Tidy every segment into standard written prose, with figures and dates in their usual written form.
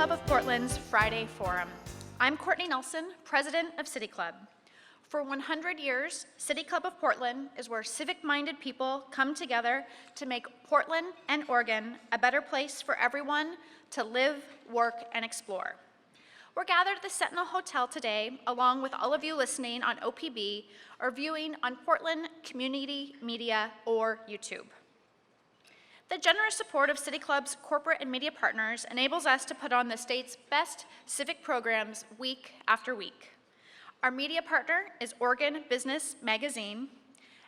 Club of Portland's Friday Forum. I'm Courtney Nelson, president of City Club. For 100 years, City Club of Portland is where civic-minded people come together to make Portland and Oregon a better place for everyone to live, work, and explore. We're gathered at the Sentinel Hotel today, along with all of you listening on OPB or viewing on Portland Community Media or YouTube. The generous support of City Club's corporate and media partners enables us to put on the state's best civic programs week after week. Our media partner is Oregon Business Magazine,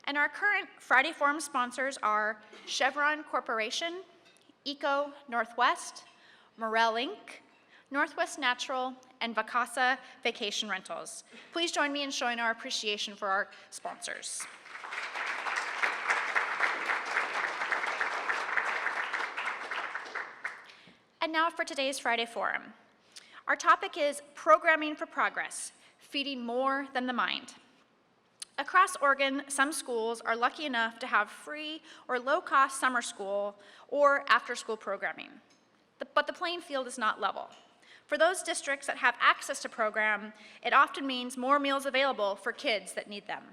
and our current Friday Forum sponsors are Chevron Corporation, Eco Northwest, Morel Inc., Northwest Natural, and Vacasa Vacation Rentals. Please join me in showing our appreciation for our sponsors. And now for today's Friday Forum. Our topic is Programming for Progress, Feeding More Than the Mind. Across Oregon, some schools are lucky enough to have free or low-cost summer school or after-school programming. But the playing field is not level. For those districts that have access to program, it often means more meals available for kids that need them.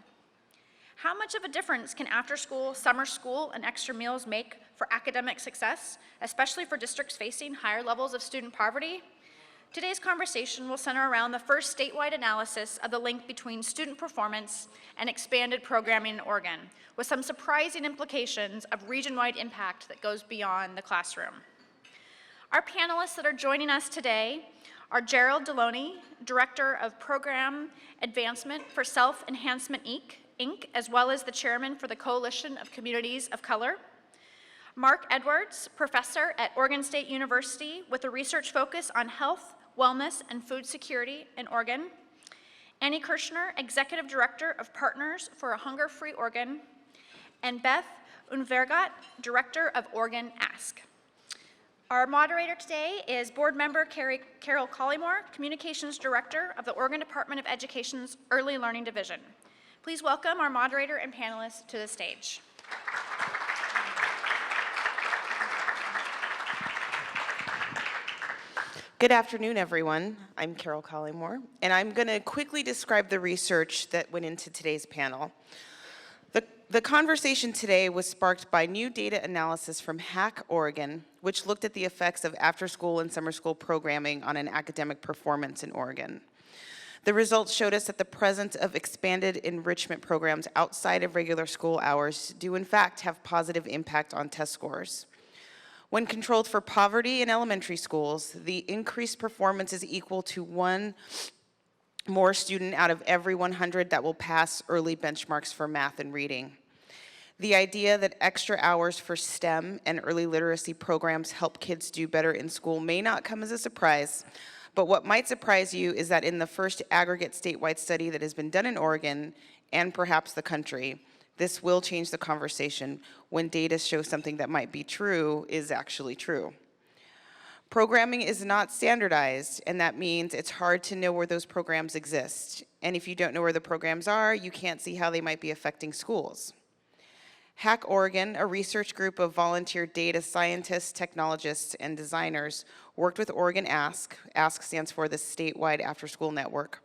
How much of a difference can after-school, summer school, and extra meals make for academic success, especially for districts facing higher levels of student poverty? Today's conversation will center around the first statewide analysis of the link between student performance and expanded programming in Oregon, with some surprising implications of region-wide impact that goes beyond the classroom. Our panelists that are joining us today are Gerald Deloney, Director of Program Advancement for Self-Enhancement Inc., as well as the Chairman for the Coalition of Communities of Color. Mark Edwards, Professor at Oregon State University with a research focus on health, wellness, and food security in Oregon. Annie Kirshner, Executive Director of Partners for a Hunger-Free Oregon. And Beth Unvergat, Director of Oregon Ask. Our moderator today is board member Karol Collymore, Communications Director of the Oregon Department of Education's Early Learning Division. Please welcome our moderator and panelists to the stage. Good afternoon, everyone. I'm Karol Collymore, and I'm going to quickly describe the research that went into today's panel. The conversation today was sparked by new data analysis from HACK Oregon, which looked at the effects of after-school and summer school programming on an academic performance in Oregon. The results showed us that the presence of expanded enrichment programs outside of regular school hours do in fact have positive impact on test scores. When controlled for poverty in elementary schools, the increased performance is equal to one more student out of every 100 that will pass early benchmarks for math and reading. The idea that extra hours for STEM and early literacy programs help kids do better in school may not come as a surprise, but what might surprise you is that in the first aggregate statewide study that has been done in Oregon, and perhaps the country, this will change the conversation when data show something that might be true is actually true. Programming is not standardized, and that means it's hard to know where those programs exist. And if you don't know where the programs are, you can't see how they might be affecting schools. HACK Oregon, a research group of volunteer data scientists, technologists, and designers, worked with Oregon Ask. Ask stands for the Statewide Afterschool Network,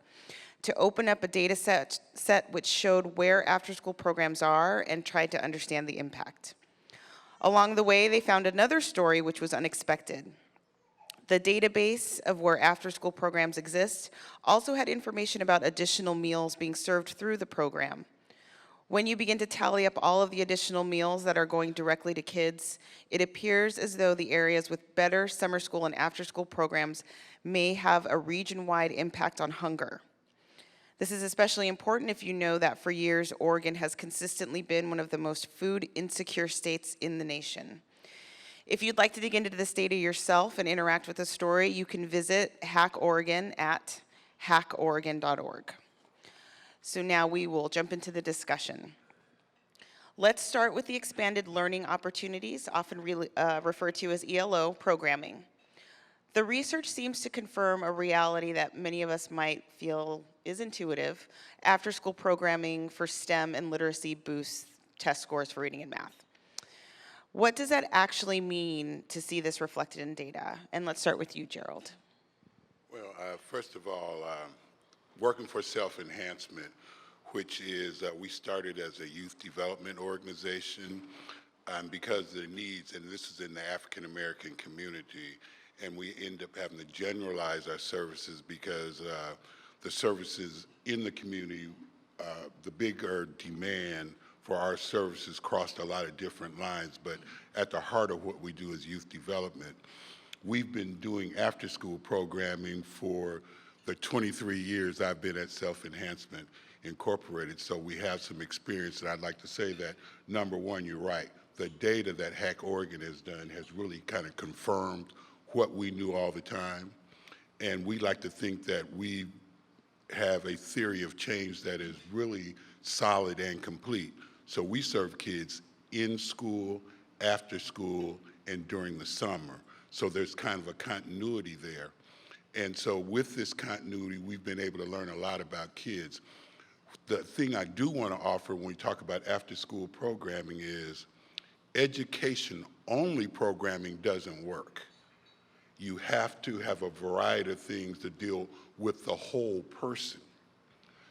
to open up a data set which showed where after-school programs are and tried to understand the impact. Along the way, they found another story which was unexpected. The database of where after-school programs exist also had information about additional meals being served through the program. When you begin to tally up all of the additional meals that are going directly to kids, it appears as though the areas with better summer school and after-school programs may have a region-wide impact on hunger. This is especially important if you know that for years, Oregon has consistently been one of the most food insecure states in the nation. If you'd like to dig into this data yourself and interact with the story, you can visit HACK Oregon at hackoregon.org. So now we will jump into the discussion. Let's start with the expanded learning opportunities, often referred to as ELO programming. The research seems to confirm a reality that many of us might feel is intuitive. After-school programming for STEM and literacy boosts test scores for reading and math. What does that actually mean to see this reflected in data? And let's start with you, Gerald. First of all, working for self-enhancement, which is we started as a youth development organization because of the needs, and this is in the African American community, and we end up having to generalize our services because the services in the community, the bigger demand for our services crossed a lot of different lines, but at the heart of what we do is youth development. We've been doing after-school programming for the 23 years I've been at Self-Enhancement Incorporated, so we have some experience, and I'd like to say that, number one, you're right. The data that Hack Oregon has done has really kind of confirmed what we knew all the time, and we like to think that we have a theory of change that is really solid and complete. So we serve kids in school, after school, and during the summer. So there's kind of a continuity there. And so with this continuity, we've been able to learn a lot about kids. The thing I do want to offer when we talk about after-school programming is education-only programming doesn't work. You have to have a variety of things to deal with the whole person.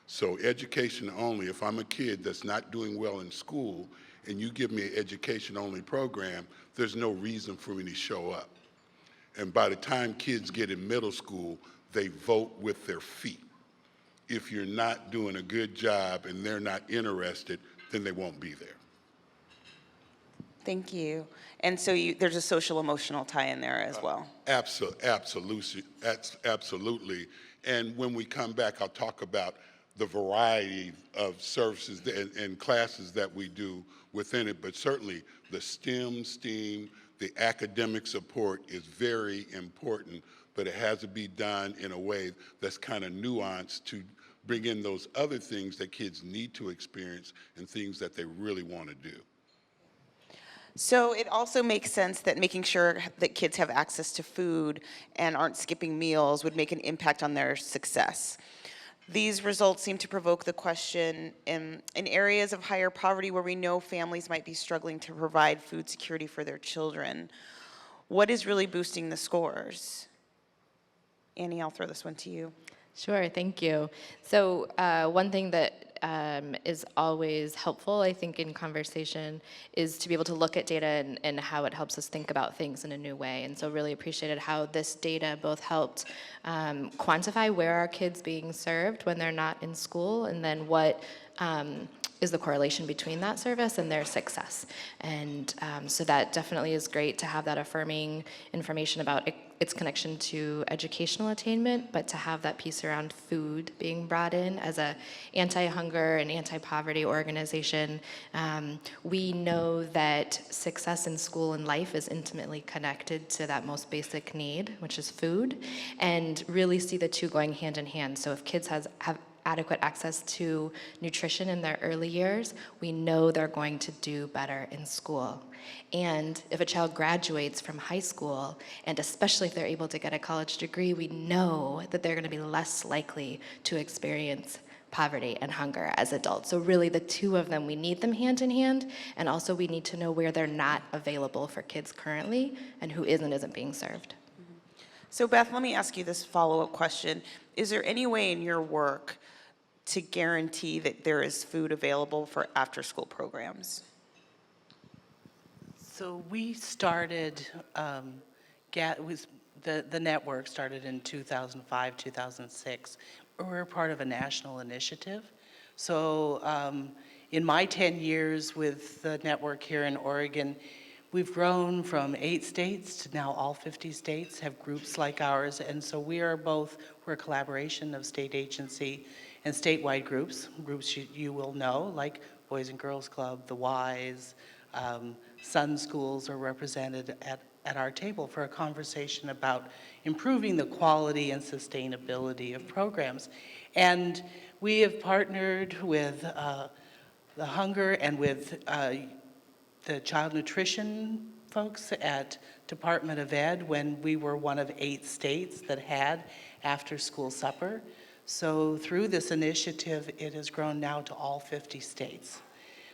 So education only, if I'm a kid that's not doing well in school and you give me an education-only program, there's no reason for me to show up. And by the time kids get in middle school, they vote with their feet. If you're not doing a good job and they're not interested, then they won't be there. Thank you. And so there's a social emotional tie in there as well. Absolutely. And when we come back, I'll talk about the variety of services and classes that we do within it, but certainly the STEAM, the academic support is very important, but it has to be done in a way that's kind of nuanced to bring in those other things that kids need to experience and things that they really want to do. So it also makes sense that making sure that kids have access to food and aren't skipping meals would make an impact on their success. These results seem to provoke the question, in areas of higher poverty where we know families might be struggling to provide food security for their children, what is really boosting the scores? Annie, I'll throw this one to you. Sure, thank you. So one thing that is always helpful, I think, in conversation is to be able to look at data and how it helps us think about things in a new way. And so really appreciated how this data both helped quantify where are kids being served when they're not in school, and then what is the correlation between that service and their success. And so that definitely is great to have that affirming information about its connection to educational attainment, but to have that piece around food being brought in as a anti-hunger and anti-poverty organization. We know that success in school and life is intimately connected to that most basic need, which is food, and really see the two going hand in hand. So if kids have adequate access to nutrition in their early years, we know they're going to do better in school. And if a child graduates from high school, and especially if they're able to get a college degree, we know that they're going to be less likely to experience poverty and hunger as adults. So really the two of them, we need them hand in hand, and also we need to know where they're not available for kids currently and who isn't being served. So Beth, let me ask you this follow-up question. Is there any way in your work to guarantee that there is food available for after-school programs? So we started, the network started in 2005, 2006. We're part of a national initiative. So in my 10 years with the network here in Oregon, we've grown from 8 states to now all 50 states have groups like ours. And so we're a collaboration of state agency and statewide groups you will know, like Boys and Girls Club, the Ys, Sun Schools are represented at our table for a conversation about improving the quality and sustainability of programs. And we have partnered with the hunger and with the child nutrition folks at Department of Ed when we were one of 8 states that had after-school supper. So through this initiative, it has grown now to all 50 states.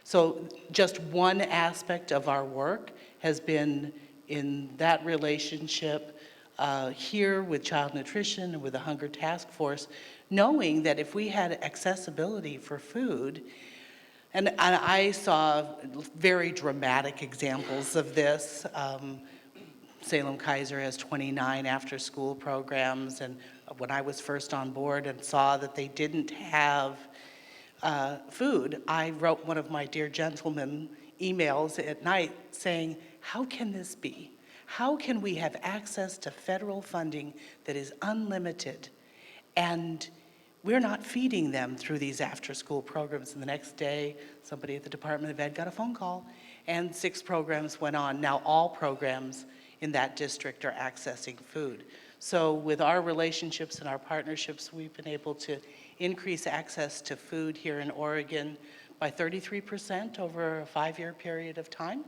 So just one aspect of our work has been in that relationship, here with child nutrition and with the hunger task force, knowing that if we had accessibility for food, and I saw very dramatic examples of this. Salem Kaiser has 29 after-school programs, and when I was first on board and saw that they didn't have food, I wrote one of my dear gentlemen emails at night saying, how can this be? How can we have access to federal funding that is unlimited, and we're not feeding them through these after-school programs? And the next day, somebody at the Department of Ed got a phone call, and 6 programs went on. Now all programs in that district are accessing food. So with our relationships and our partnerships, we've been able to increase access to food here in Oregon by 33% over a 5-year period of time,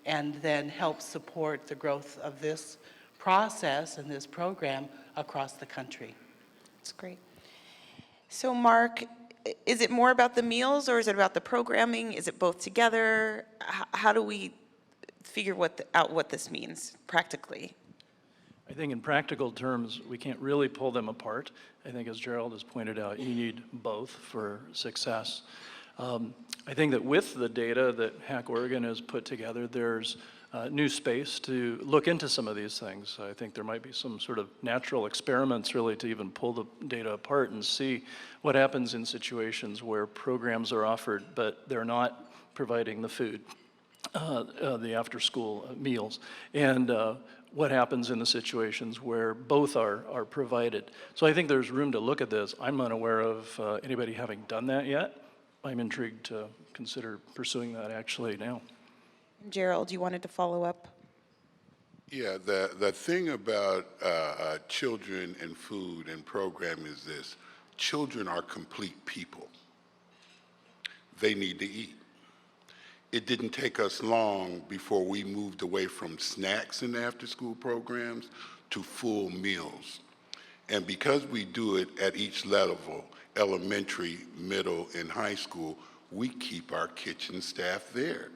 and then help support the growth of this process and this program across the country. That's great. So Mark, is it more about the meals or is it about the programming? Is it both together? How do we figure out what this means practically? I think in practical terms, we can't really pull them apart. I think as Gerald has pointed out, you need both for success. I think that with the data that Hack Oregon has put together, there's new space to look into some of these things. I think there might be some sort of natural experiments really to even pull the data apart and see what happens in situations where programs are offered, but they're not providing the food, the after-school meals, and what happens in the situations where both are provided. So I think there's room to look at this. I'm unaware of anybody having done that yet. I'm intrigued to consider pursuing that actually now. Gerald, you wanted to follow up? Yeah, the thing about children and food and program is this. Children are complete people. They need to eat. It didn't take us long before we moved away from snacks in after-school programs to full meals. And because we do it at each level, elementary, middle, and high school, we keep our kitchen staff there.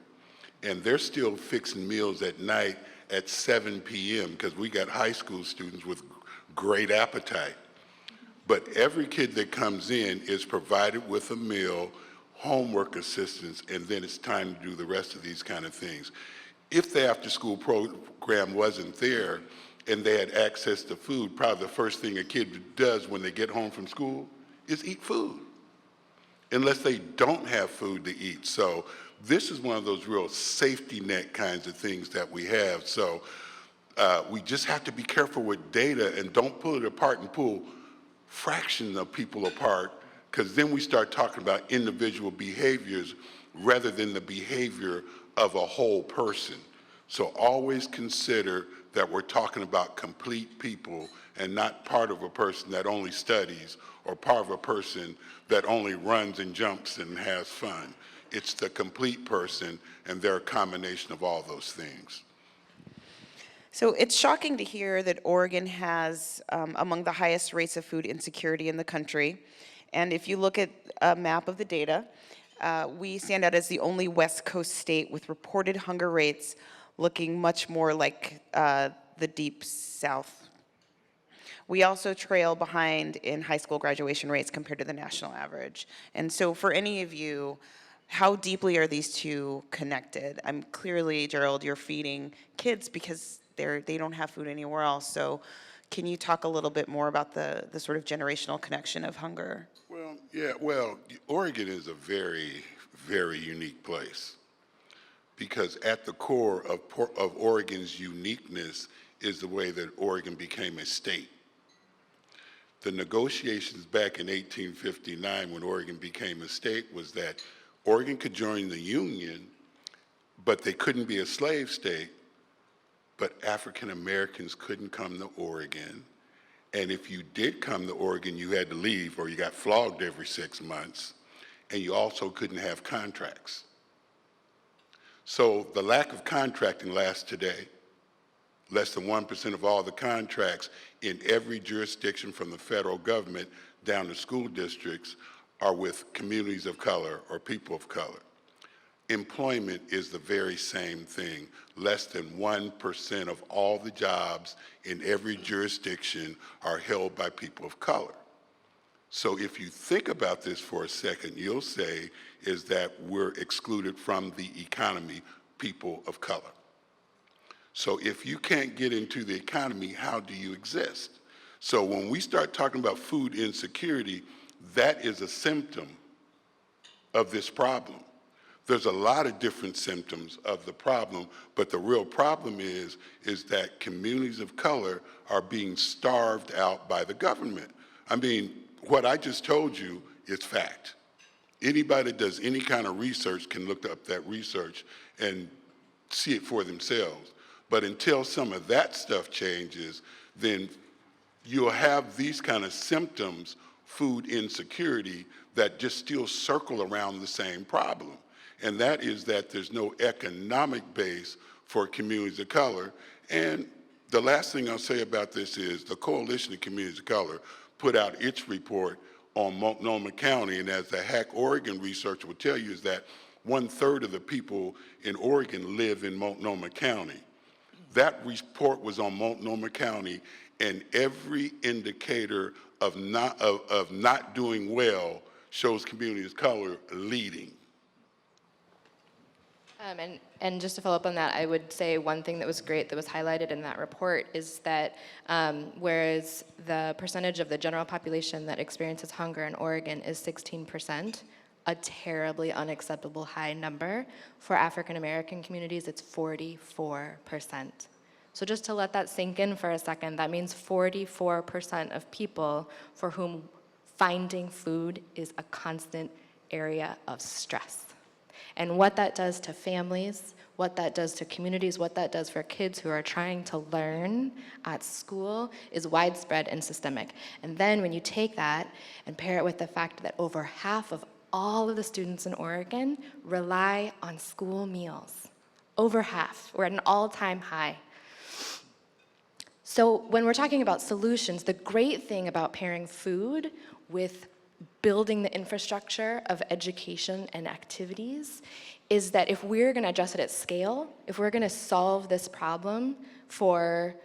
And they're still fixing meals at night at 7 p.m. because we got high school students with great appetite. But every kid that comes in is provided with a meal, homework assistance, and then it's time to do the rest of these kind of things. If the after-school program wasn't there and they had access to food, probably the first thing a kid does when they get home from school is eat food, unless they don't have food to eat. So this is one of those real safety net kinds of things that we have. So we just have to be careful with data and don't pull it apart and pull fractions of people apart, because then we start talking about individual behaviors rather than the behavior of a whole person. So always consider that we're talking about complete people and not part of a person that only studies or part of a person that only runs and jumps and has fun. It's the complete person, and they're a combination of all those things. So it's shocking to hear that Oregon has among the highest rates of food insecurity in the country. And if you look at a map of the data, we stand out as the only West Coast state with reported hunger rates looking much more like the Deep South. We also trail behind in high school graduation rates compared to the national average. And so for any of you, how deeply are these two connected? I'm clearly, Gerald, you're feeding kids because they don't have food anywhere else. So can you talk a little bit more about the sort of generational connection of hunger? Well, Oregon is a very, very unique place, because at the core of Oregon's uniqueness is the way that Oregon became a state. The negotiations back in 1859 when Oregon became a state was that Oregon could join the Union, but they couldn't be a slave state, but African Americans couldn't come to Oregon. And if you did come to Oregon, you had to leave or you got flogged every 6 months, and you also couldn't have contracts. So the lack of contracting lasts today. Less than 1% of all the contracts in every jurisdiction from the federal government down to school districts are with communities of color or people of color. employment is the very same thing. Less than 1% of all the jobs in every jurisdiction are held by people of color. So if you think about this for a second, you'll say is that we're excluded from the economy, people of color. So if you can't get into the economy, how do you exist? So when we start talking about food insecurity, that is a symptom of this problem. There's a lot of different symptoms of the problem, but the real problem is that communities of color are being starved out by the government. I mean, what I just told you is fact. Anybody that does any kind of research can look up that research and see it for themselves. But until some of that stuff changes, then you'll have these kind of symptoms, food insecurity, that just still circle around the same problem. And that is that there's no economic base for communities of color. And the last thing I'll say about this is the Coalition of Communities of Color put out its report on Multnomah County, and as the Hack Oregon research will tell you is that 1/3 of the people in Oregon live in Multnomah County. That report was on Multnomah County, and every indicator of not doing well shows communities of color leading. And just to follow up on that, I would say one thing that was great that was highlighted in that report is that whereas the percentage of the general population that experiences hunger in Oregon is 16%, a terribly unacceptable high number, for African American communities, it's 44%. So just to let that sink in for a second, that means 44% of people for whom finding food is a constant area of stress. And what that does to families, what that does to communities, what that does for kids who are trying to learn at school is widespread and systemic. And then when you take that and pair it with the fact that over half of all of the students in Oregon rely on school meals, over half, we're at an all-time high. So when we're talking about solutions, the great thing about pairing food with building the infrastructure of education and activities is that if we're going to address it at scale, if we're going to solve this problem for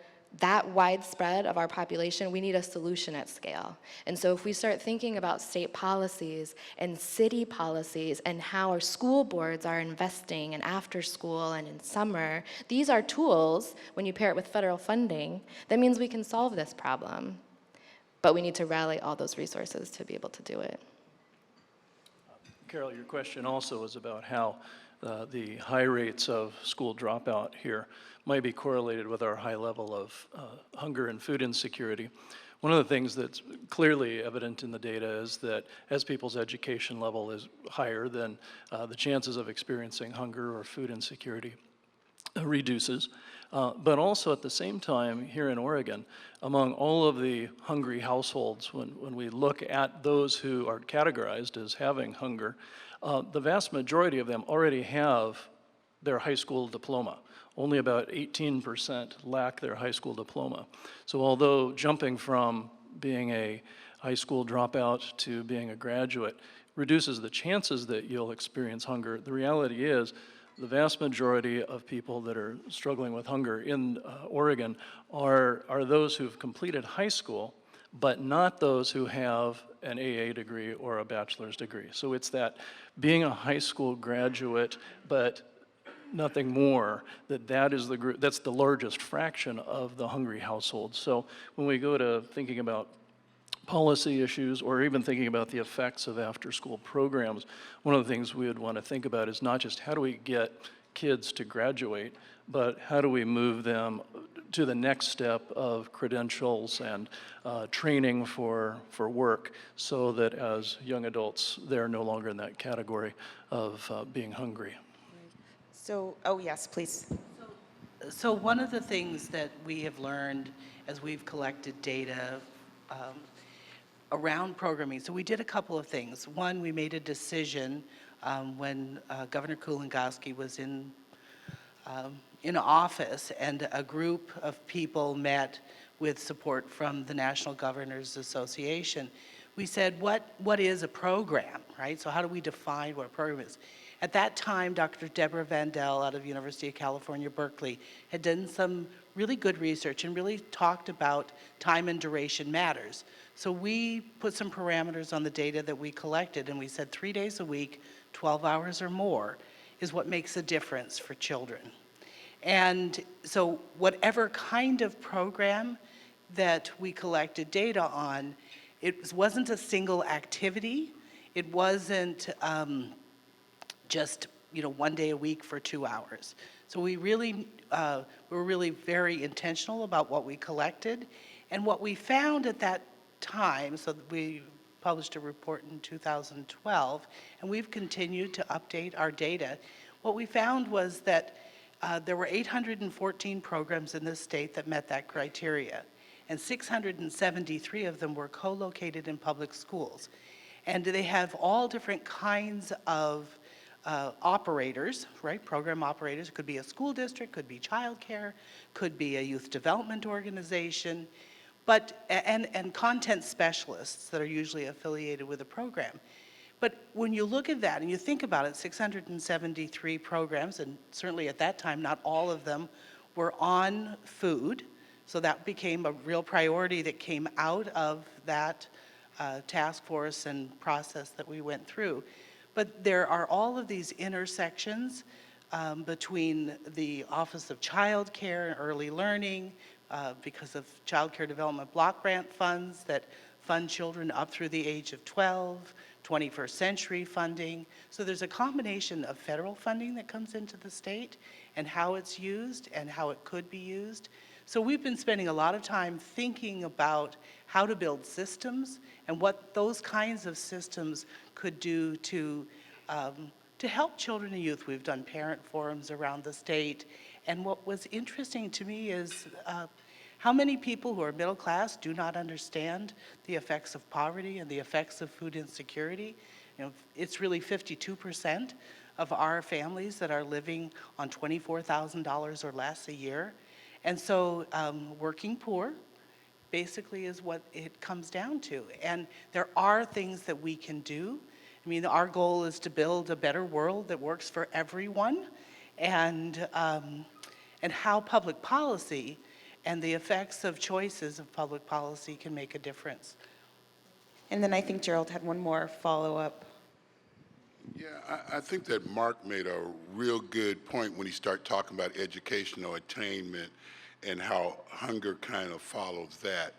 that widespread of our population, we need a solution at scale. And so if we start thinking about state policies and city policies and how our school boards are investing in after school and in summer, these are tools, when you pair it with federal funding, that means we can solve this problem. But we need to rally all those resources to be able to do it. Karol, your question also was about how the high rates of school dropout here might be correlated with our high level of hunger and food insecurity. One of the things that's clearly evident in the data is that as people's education level is higher, then the chances of experiencing hunger or food insecurity reduces. But also at the same time, here in Oregon, among all of the hungry households, when we look at those who are categorized as having hunger, the vast majority of them already have their high school diploma. Only about 18% lack their high school diploma. So although jumping from being a high school dropout to being a graduate reduces the chances that you'll experience hunger, the reality is the vast majority of people that are struggling with hunger in Oregon are those who've completed high school, but not those who have an AA degree or a bachelor's degree. So it's that being a high school graduate, but nothing more, that is the group, that's the largest fraction of the hungry households. So when we go to thinking about policy issues or even thinking about the effects of after-school programs, one of the things we would want to think about is not just how do we get kids to graduate, but how do we move them to the next step of credentials and training for work so that as young adults, they're no longer in that category of being hungry. So, oh yes, please. So one of the things that we have learned as we've collected data around programming, so we did a couple of things. One, we made a decision when Governor Kulongoski was in office and a group of people met with support from the National Governors Association. We said, what is a program, right? So how do we define what a program is? At that time, Dr. Deborah Vandell out of University of California, Berkeley, had done some really good research and really talked about time and duration matters. So we put some parameters on the data that we collected, and we said 3 days a week, 12 hours or more, is what makes a difference for children. And so whatever kind of program that we collected data on, it wasn't a single activity. It wasn't just 1 day a week for 2 hours. So we really were really very intentional about what we collected. And what we found at that time, so we published a report in 2012, and we've continued to update our data. What we found was that there were 814 programs in this state that met that criteria, and 673 of them were co-located in public schools. And they have all different kinds of operators, right? Program operators. It could be a school district, could be childcare, could be a youth development organization, and content specialists that are usually affiliated with a program. But when you look at that and you think about it, 673 programs, and certainly at that time, not all of them were on food. So that became a real priority that came out of that task force and process that we went through. But there are all of these intersections between the Office of Child Care and Early Learning, because of Child Care Development Block Grant funds that fund children up through the age of 12, 21st century funding. So there's a combination of federal funding that comes into the state and how it's used and how it could be used. So we've been spending a lot of time thinking about how to build systems and what those kinds of systems could do to help children and youth. We've done parent forums around the state. And what was interesting to me is how many people who are middle class do not understand the effects of poverty and the effects of food insecurity. It's really 52% of our families that are living on $24,000 or less a year. And so working poor basically is what it comes down to. And there are things that we can do. I mean, our goal is to build a better world that works for everyone, and how public policy and the effects of choices of public policy can make a difference. And then I think Gerald had one more follow-up. Yeah, I think that Mark made a real good point when he started talking about educational attainment and how hunger kind of follows that.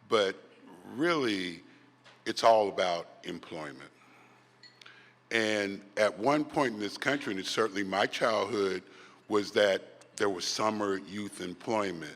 But really, it's all about employment. And at one point in this country, and it's certainly my childhood, was that there was summer youth employment.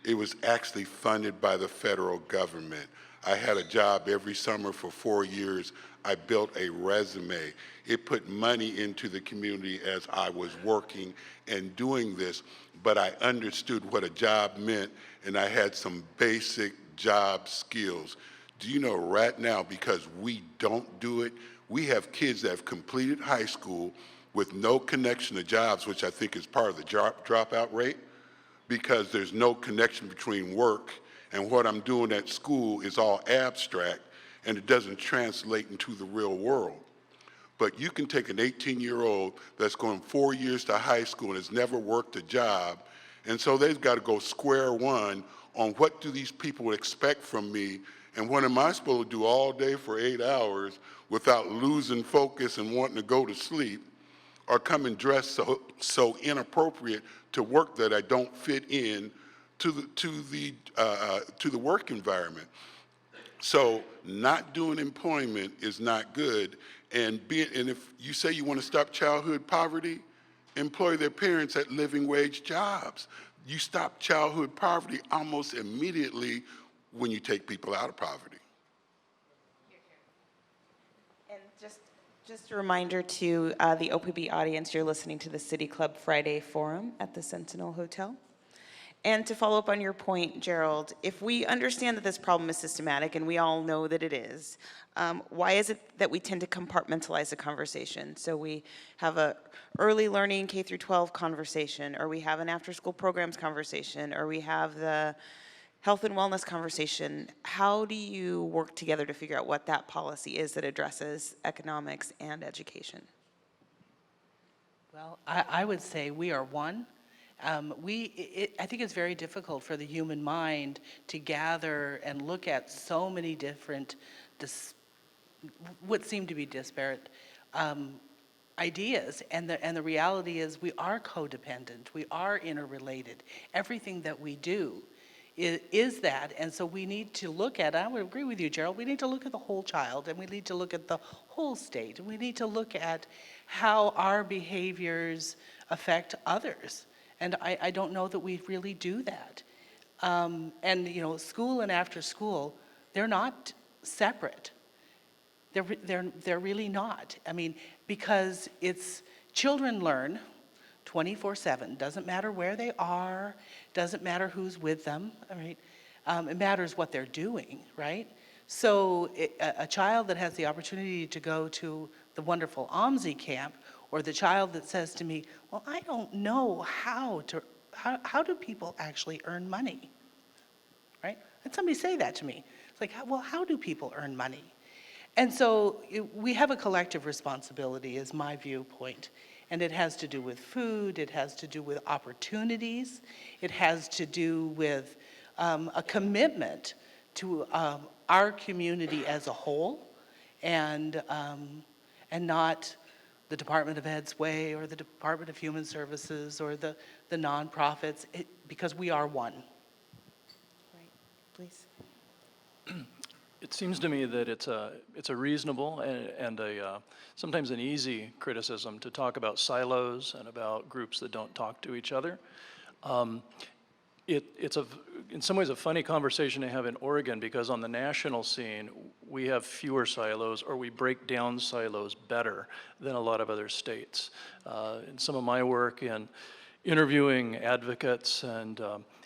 It was actually funded by the federal government. I had a job every summer for 4 years. I built a resume. It put money into the community as I was working and doing this, but I understood what a job meant, and I had some basic job skills. Do you know right now, because we don't do it, we have kids that have completed high school with no connection to jobs, which I think is part of the dropout rate, because there's no connection between work and what I'm doing at school is all abstract, and it doesn't translate into the real world. But you can take an 18-year-old that's going 4 years to high school and has never worked a job, and so they've got to go square one on what do these people expect from me, and what am I supposed to do all day for 8 hours without losing focus and wanting to go to sleep, or coming dressed so inappropriate to work that I don't fit in to the work environment. So not doing employment is not good. And if you say you want to stop childhood poverty, employ their parents at living wage jobs. You stop childhood poverty almost immediately when you take people out of poverty. And just a reminder to the OPB audience, you're listening to the City Club Friday Forum at the Sentinel Hotel. And to follow up on your point, Gerald, if we understand that this problem is systematic, and we all know that it is, why is it that we tend to compartmentalize the conversation? So we have a early learning K through 12 conversation, or we have an after-school programs conversation, or we have the health and wellness conversation. How do you work together to figure out what that policy is that addresses economics and education? Well, I would say we are one. I think it's very difficult for the human mind to gather and look at so many different, what seem to be disparate ideas. And the reality is we are codependent. We are interrelated. Everything that we do is that. And so we need to look at, I would agree with you, Gerald, we need to look at the whole child, and we need to look at the whole state. And we need to look at how our behaviors affect others. And I don't know that we really do that. And you know, school and after school, they're not separate. They're really not. I mean, because it's children learn 24/7. Doesn't matter where they are. Doesn't matter who's with them. All right. It matters what they're doing, right? So a child that has the opportunity to go to the wonderful OMSI camp, or the child that says to me, well, I don't know how do people actually earn money, right? And somebody say that to me. It's like, well, how do people earn money? And so we have a collective responsibility, is my viewpoint. And it has to do with food, it has to do with opportunities, it has to do with a commitment to our community as a whole, and not the Department of Ed's way, or the Department of Human Services, or the nonprofits, because we are one. Right, please. It seems to me that it's a reasonable and sometimes an easy criticism to talk about silos and about groups that don't talk to each other. It's in some ways a funny conversation to have in Oregon, because on the national scene, we have fewer silos, or we break down silos better than a lot of other states. In some of my work in interviewing advocates and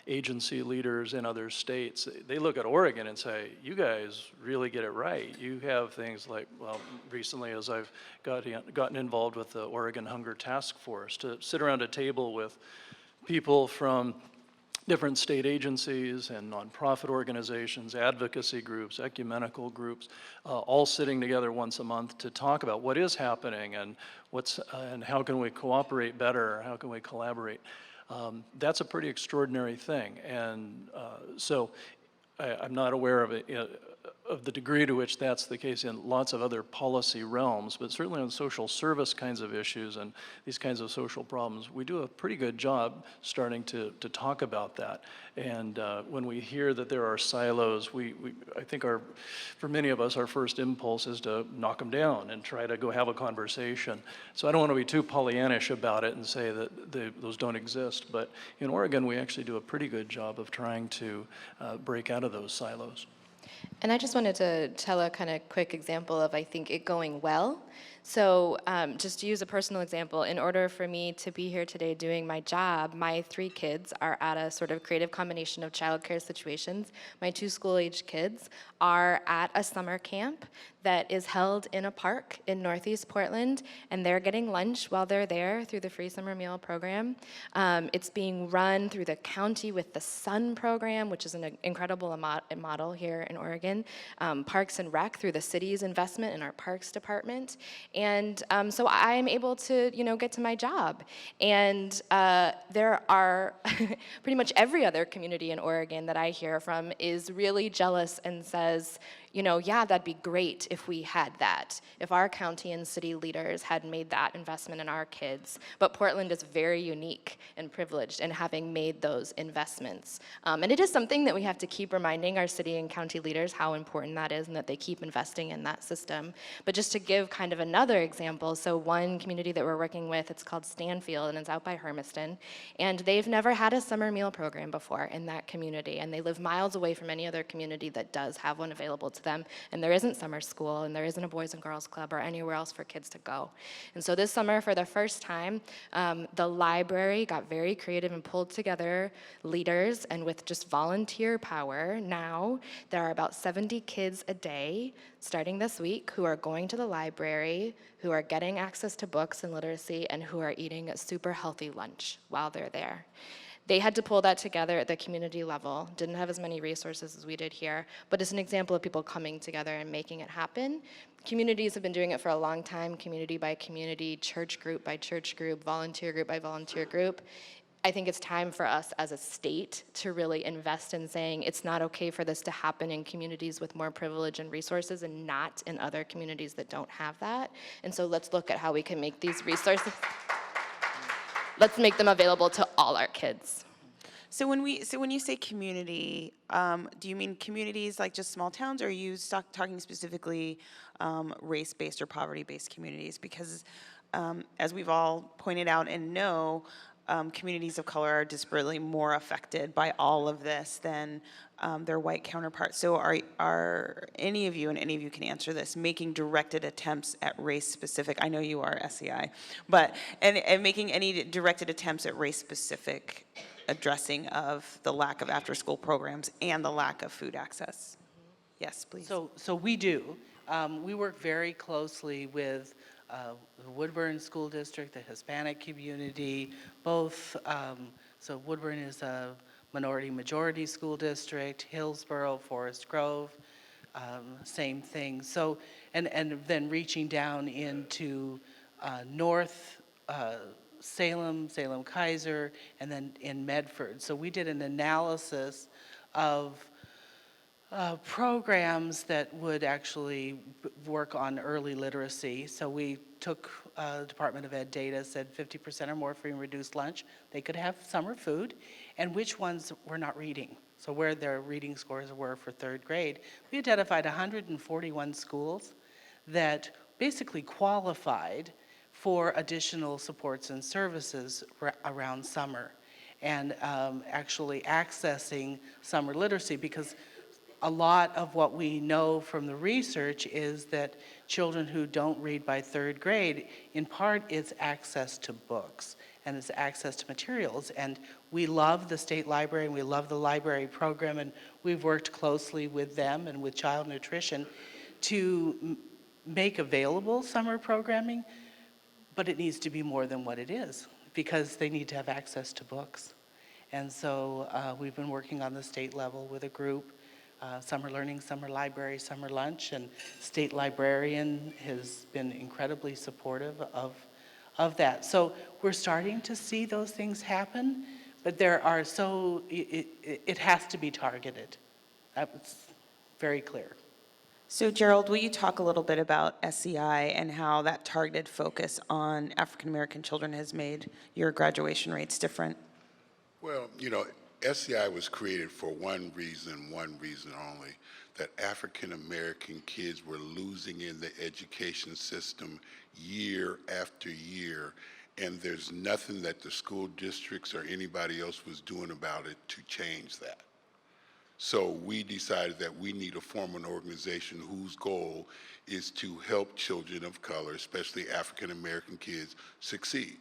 agency leaders in other states, they look at Oregon and say, you guys really get it right. You have things like, well, recently as I've gotten involved with the Oregon Hunger Task Force, to sit around a table with people from different state agencies and nonprofit organizations, advocacy groups, ecumenical groups, all sitting together once a month to talk about what is happening and and how can we cooperate better, how can we collaborate. That's a pretty extraordinary thing, and so I'm not aware of it, of the degree to which that's the case in lots of other policy realms, but certainly on social service kinds of issues and these kinds of social problems, we do a pretty good job starting to talk about that. And when we hear that there are silos, I think for many of us, our first impulse is to knock them down and try to go have a conversation. So I don't want to be too Pollyannish about it and say that those don't exist, but in Oregon, we actually do a pretty good job of trying to break out of those silos. And I just wanted to tell a kind of quick example of, I think, it going well. So just to use a personal example, in order for me to be here today doing my job, my 3 kids are at a sort of creative combination of childcare situations. My 2 school-age kids are at a summer camp that is held in a park in Northeast Portland, and they're getting lunch while they're there through the free summer meal program. It's being run through the county with the SUN program, which is an incredible model here in Oregon. Parks and Rec through the city's investment in our Parks Department. And so I'm able to, get to my job. And there are pretty much every other community in Oregon that I hear from is really jealous and says, yeah, that'd be great if we had that, if our county and city leaders had made that investment in our kids. But Portland is very unique and privileged in having made those investments. And it is something that we have to keep reminding our city and county leaders how important that is and that they keep investing in that system. But just to give kind of another example, so one community that we're working with, it's called Stanfield, and it's out by Hermiston. And they've never had a summer meal program before in that community. And they live miles away from any other community that does have one available to them, and there isn't summer school, and there isn't a Boys and Girls Club or anywhere else for kids to go. And so this summer, for the first time, the library got very creative and pulled together leaders, and with just volunteer power, now there are about 70 kids a day, starting this week, who are going to the library, who are getting access to books and literacy, and who are eating a super healthy lunch while they're there. They had to pull that together at the community level, didn't have as many resources as we did here, but it's an example of people coming together and making it happen. Communities have been doing it for a long time, community by community, church group by church group, volunteer group by volunteer group. I think it's time for us as a state to really invest in saying it's not okay for this to happen in communities with more privilege and resources and not in other communities that don't have that. And so let's look at how we can make these resources, let's make them available to all our kids. So when you say community, do you mean communities like just small towns, or are you talking specifically race-based or poverty-based communities? Because as we've all pointed out and know, communities of color are disparately more affected by all of this than their white counterparts. So are any of you, and any of you can answer this, making directed attempts at race-specific, I know you are SEI, but, and making any directed attempts at race-specific addressing of the lack of after-school programs and the lack of food access? Yes, please. So we do. We work very closely with the Woodburn School District, the Hispanic community, both. So Woodburn is a minority-majority school district, Hillsborough, Forest Grove, same thing. So, and then reaching down into North Salem, Salem-Kaiser, and then in Medford. So we did an analysis of programs that would actually work on early literacy. So we took Department of Ed data, said 50% or more free and reduced lunch. They could have summer food, and which ones were not reading. So where their reading scores were for third grade. We identified 141 schools that basically qualified for additional supports and services around summer, and actually accessing summer literacy, because a lot of what we know from the research is that children who don't read by third grade, in part, it's access to books and it's access to materials. And we love the state library and we love the library program, and we've worked closely with them and with Child Nutrition to make available summer programming, but it needs to be more than what it is, because they need to have access to books. And so we've been working on the state level with a group, Summer Learning, Summer Library, Summer Lunch, and state librarian has been incredibly supportive of that. So we're starting to see those things happen, but there are it has to be targeted. That's very clear. So Gerald, will you talk a little bit about SEI and how that targeted focus on African American children has made your graduation rates different? Well, you know, SEI was created for one reason only, that African American kids were losing in the education system year after year, and there's nothing that the school districts or anybody else was doing about it to change that. So we decided that we need to form an organization whose goal is to help children of color, especially African American kids, succeed.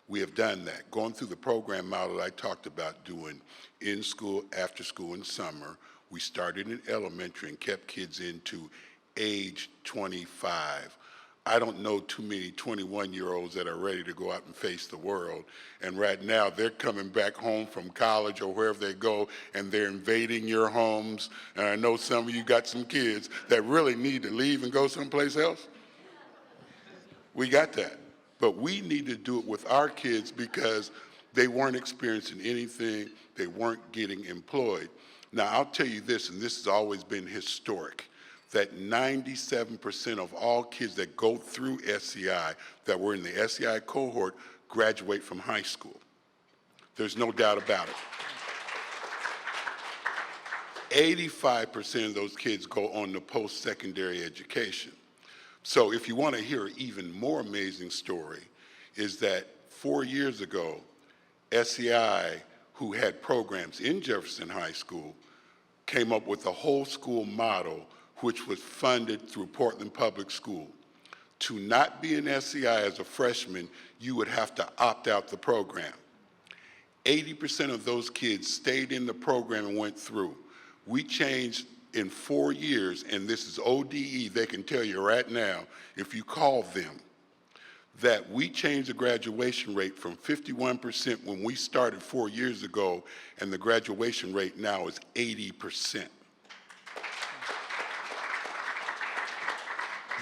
We have done that. Going through the program model I talked about, doing in school, after school, and summer. We started in elementary and kept kids into age 25. I don't know too many 21-year-olds that are ready to go out and face the world. And right now, they're coming back home from college or wherever they go, and they're invading your homes. And I know some of you got some kids that really need to leave and go someplace else. We got that. But we need to do it with our kids because they weren't experiencing anything, they weren't getting employed. Now, I'll tell you this, and this has always been historic, that 97% of all kids that go through SEI, that were in the SEI cohort, graduate from high school. There's no doubt about it. 85% of those kids go on to post-secondary education. So if you want to hear an even more amazing story, is that 4 years ago, SEI, who had programs in Jefferson High School, came up with a whole school model which was funded through Portland Public School. To not be in SEI as a freshman, you would have to opt out the program. 80% of those kids stayed in the program and went through. We changed in 4 years, and this is ODE, they can tell you right now, if you call them, that we changed the graduation rate from 51% when we started 4 years ago, and the graduation rate now is 80%.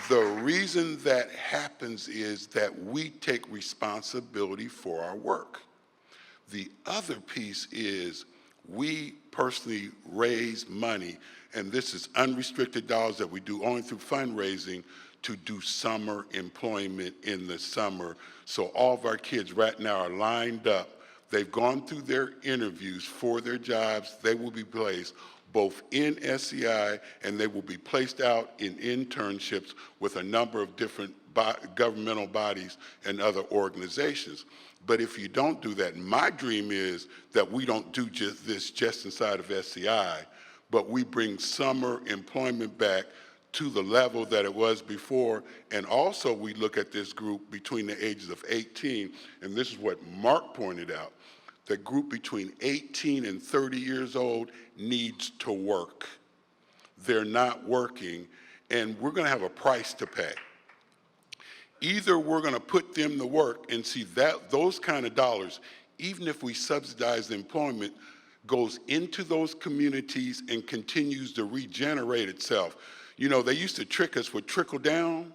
The reason that happens is that we take responsibility for our work. The other piece is we personally raise money, and this is unrestricted dollars that we do only through fundraising, to do summer employment in the summer. So all of our kids right now are lined up. They've gone through their interviews for their jobs. They will be placed both in SEI, and they will be placed out in internships with a number of different governmental bodies and other organizations. But if you don't do that, my dream is that we don't do just inside of SEI, but we bring summer employment back to the level that it was before. And also we look at this group between the ages of 18, and this is what Mark pointed out, the group between 18 and 30 years old needs to work. They're not working, and we're gonna have a price to pay. Either we're gonna put them to work and see that those kind of dollars, even if we subsidize the employment, goes into those communities and continues to regenerate itself. You know, they used to trick us with trickle down.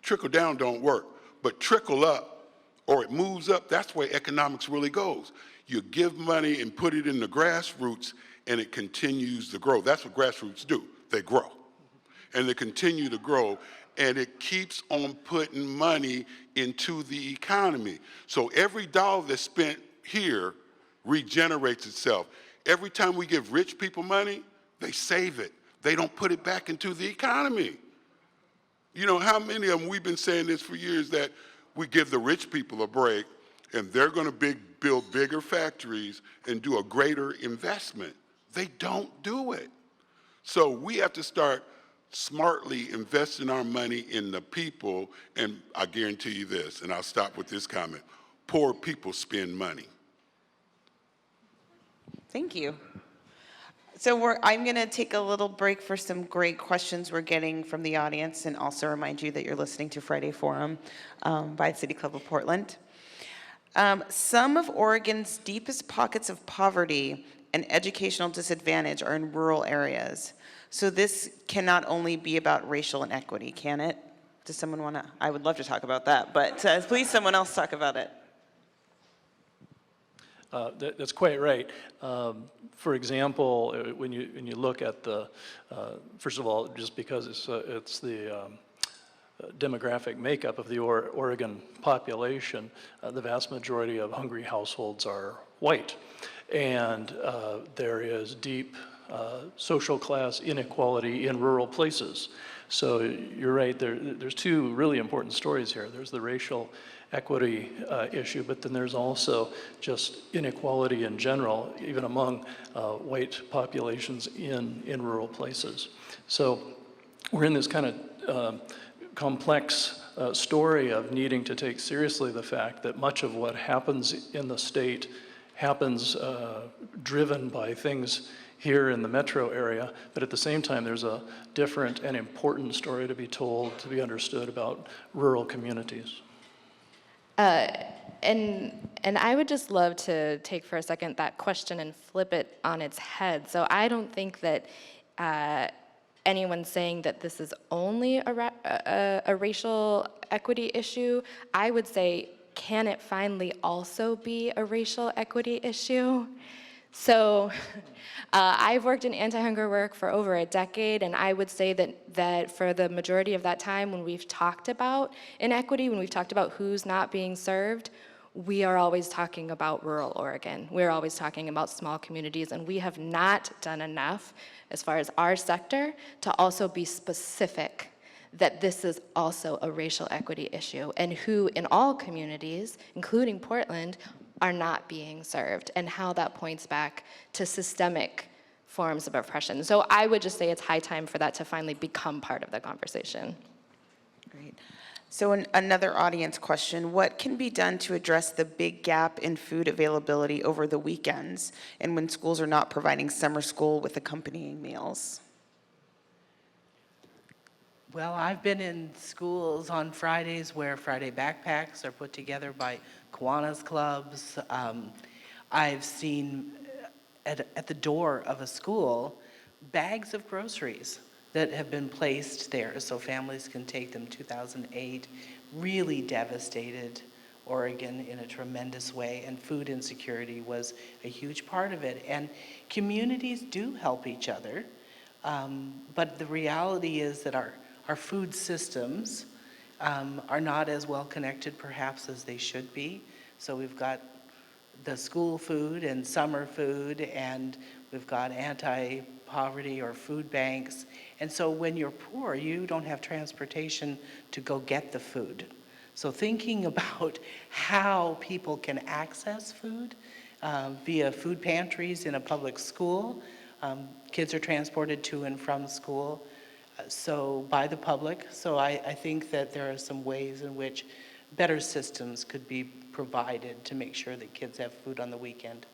Trickle down don't work, but trickle up, or it moves up, that's where economics really goes. You give money and put it in the grassroots, and it continues to grow. That's what grassroots do, they grow. And they continue to grow, and it keeps on putting money into the economy. So every dollar that's spent here regenerates itself. Every time we give rich people money, they save it. They don't put it back into the economy. You know, how many of them, we've been saying this for years, that we give the rich people a break and they're gonna build bigger factories and do a greater investment. They don't do it. So we have to start smartly investing our money in the people, and I guarantee you this, and I'll stop with this comment, poor people spend money. Thank you. So I'm going to take a little break for some great questions we're getting from the audience, and also remind you that you're listening to Friday Forum by City Club of Portland. Some of Oregon's deepest pockets of poverty and educational disadvantage are in rural areas. So this cannot only be about racial inequity, can it? Does someone want to? I would love to talk about that, but please someone else talk about it. That's quite right. For example, when you look at the, first of all, just because it's the demographic makeup of the Oregon population, the vast majority of hungry households are white, and there is deep social class inequality in rural places. So you're right, there's two really important stories here. There's the racial equity issue, but then there's also just inequality in general, even among white populations in rural places. So we're in this kind of complex story of needing to take seriously the fact that much of what happens in the state happens driven by things here in the metro area, but at the same time there's a different and important story to be told, to be understood about rural communities. And I would just love to take for a second that question and flip it on its head. So I don't think that anyone's saying that this is only a racial equity issue. I would say, can it finally also be a racial equity issue? So I've worked in anti-hunger work for over a decade, and I would say that for the majority of that time, when we've talked about inequity, when we've talked about who's not being served, we are always talking about rural Oregon. We're always talking about small communities, and we have not done enough, as far as our sector, to also be specific that this is also a racial equity issue, and who in all communities, including Portland, are not being served, and how that points back to systemic forms of oppression. So I would just say it's high time for that to finally become part of the conversation. Great. So another audience question, what can be done to address the big gap in food availability over the weekends and when schools are not providing summer school with accompanying meals? Well, I've been in schools on Fridays where Friday backpacks are put together by Kiwanis clubs. I've seen at the door of a school bags of groceries that have been placed there so families can take them. 2008 really devastated Oregon in a tremendous way, and food insecurity was a huge part of it. And communities do help each other, but the reality is that our food systems are not as well connected perhaps as they should be. So we've got the school food and summer food, and we've got anti-poverty or food banks. And so when you're poor, you don't have transportation to go get the food. So thinking about how people can access food via food pantries in a public school. Kids are transported to and from school so by the public. So I think that there are some ways in which better systems could be provided to make sure that kids have food on the weekend.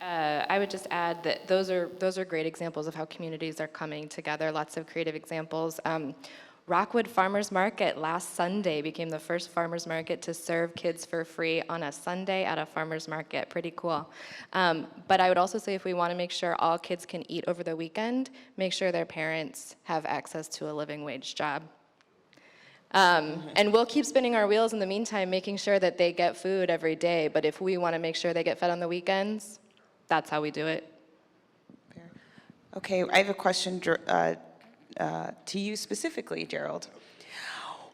And I would just add that those are great examples of how communities are coming together. Lots of creative examples. Rockwood Farmers Market last Sunday became the first farmers market to serve kids for free on a Sunday at a farmers market. Pretty cool. But I would also say if we want to make sure all kids can eat over the weekend, make sure their parents have access to a living wage job. And we'll keep spinning our wheels in the meantime, making sure that they get food every day. But if we want to make sure they get fed on the weekends, that's how we do it. Okay, I have a question to you specifically, Gerald.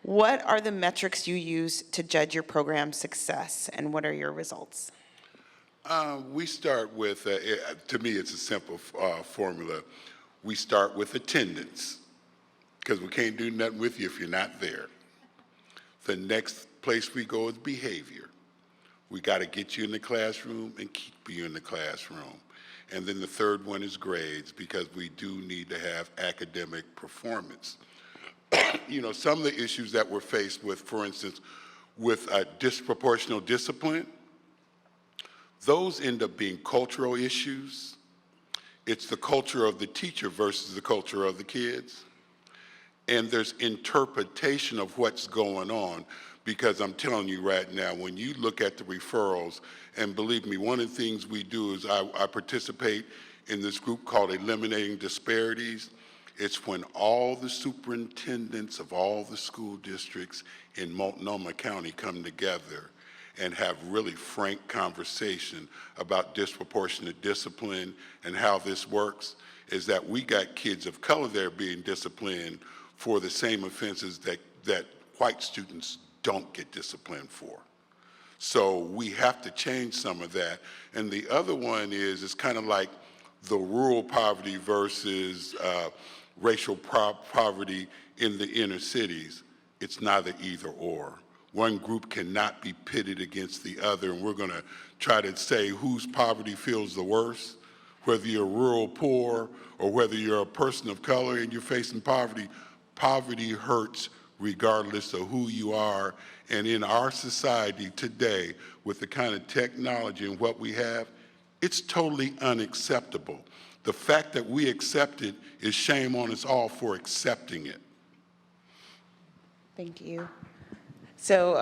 What are the metrics you use to judge your program's success, and what are your results? We start with, to me, it's a simple formula. We start with attendance, because we can't do nothing with you if you're not there. The next place we go is behavior. We got to get you in the classroom and keep you in the classroom. And then the third one is grades, because we do need to have academic performance. You know, some of the issues that we're faced with, for instance, with disproportional discipline, those end up being cultural issues. It's the culture of the teacher versus the culture of the kids. And there's interpretation of what's going on, because I'm telling you right now, when you look at the referrals, and believe me, one of the things we do is I participate in this group called Eliminating Disparities. It's when all the superintendents of all the school districts in Multnomah County come together and have really frank conversation about disproportionate discipline and how this works, is that we got kids of color there being disciplined for the same offenses that white students don't get disciplined for. So we have to change some of that. And the other one is, it's kind of like the rural poverty versus racial poverty in the inner cities. It's neither either or. One group cannot be pitted against the other, and we're going to try to say whose poverty feels the worst, whether you're rural poor or whether you're a person of color and you're facing poverty. Poverty hurts regardless of who you are. And in our society today, with the kind of technology and what we have, it's totally unacceptable. The fact that we accept it is shame on us all for accepting it. Thank you. So